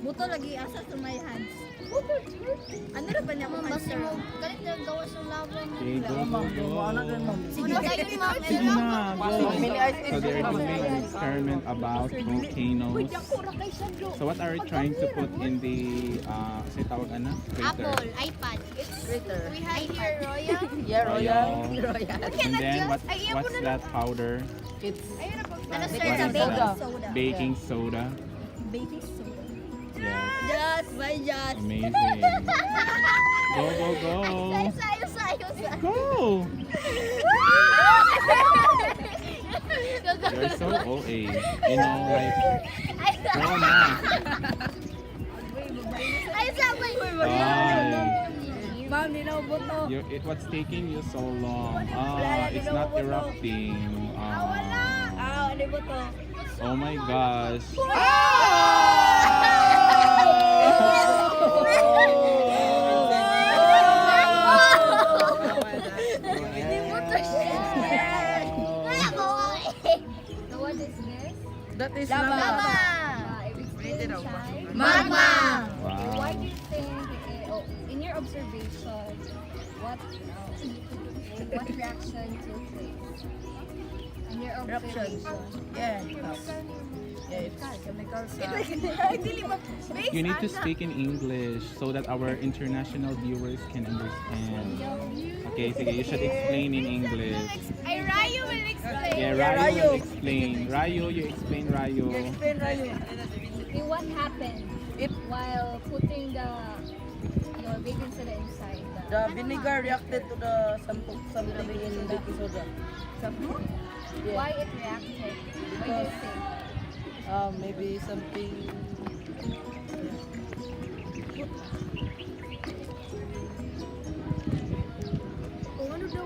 Buto lagi asa sa my hands. Ano na ba niya kung master? Galit na gawas ng lava mo. Okay, go, go, go. Sige kayo, ma'am. Sige na, go. So they're doing an experiment about volcanoes. So what are you trying to put in the, say tawag ano? Apple, iPad. Critter. We have here Royal. Yeah, royal. And then what's that powder? It's Ano sir, What sa is baking that? soda. Baking soda. baking soda. Yes. Just by just. Amazing. Go, go, go. Sayo. Go. You're so OA. You know, like, go na. Ay, sabay. Ma'am, di na buto. What's taking you so long? It's not erupting. Ano buto? Oh my gosh. What is this? That is Lava. lava. Mama. Mama. Wow. Why do you think, in your observation, what reaction took place? In your observation. Yeah. It's chemicals. You need to speak in English so that our international viewers can understand. Okay, sige, you should explain in English. Ay, Rayo will explain. Yeah, Rayo will explain. Rayo, you explain Rayo. Explain Rayo. Okay, what happened while putting your baking soda inside The vinegar reacted to the something in baking soda. Yeah. Why it reacted? Why do you think? Maybe something.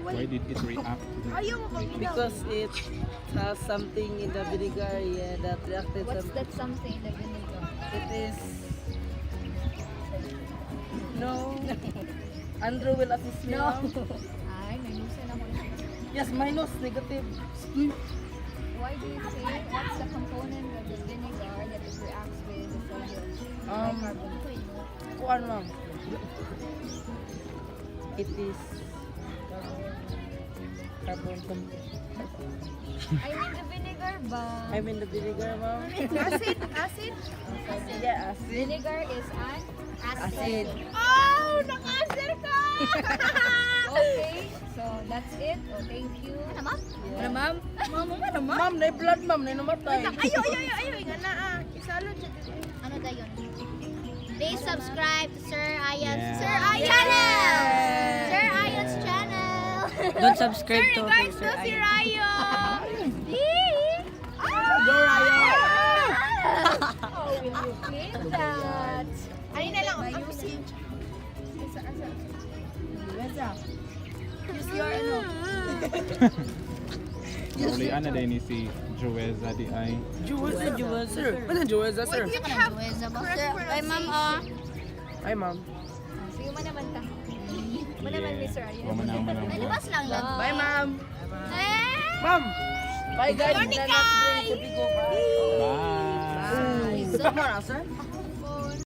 Why did it react? Because it has something in the vinegar, yeah, that reacted. What's that something, the vinegar? It is. No. Andrew will assist me. No. Ma'am. Ay, minusan ako. Yes, minus, negative. Why do you think, what's the component of the vinegar that it reacts with the sodium bicarbonate? Kuan, ma'am. It is carbon something. I mean the vinegar ba? I mean the vinegar, ma'am. Acid. Yeah, acid. Vinegar is an Acid. Oh, naka-answer ka! Okay, so that's it. Oh, thank you. Ano, ma'am? Yeah. Ma'am? Ma'am, na blood, ma'am, na namatay. Ayo. Nga na Isalod siya dito. Ano dayon? Please subscribe to Sir Ayan's Yeah. Sir Ayan channel. Sir Ayan's channel. Don't subscribe to Regards to si Rayo. Go, Rayo! How will you clean that? Ano na lang ang music. Use your ano. Uli ano din ni si Joeza di ay. Jewel, sir. Ano Jewel, sir? You have correct Ay, ma'am, Ay, ma'am. Sige mo naman ka. Mo naman, Mr. Ayan. Ay, libas lang lang. Bye, ma'am. Eh! Ma'am. Bye, guys. Morning, Let's drink guys. to Bigo. Bye. Bye. Sama na, sir?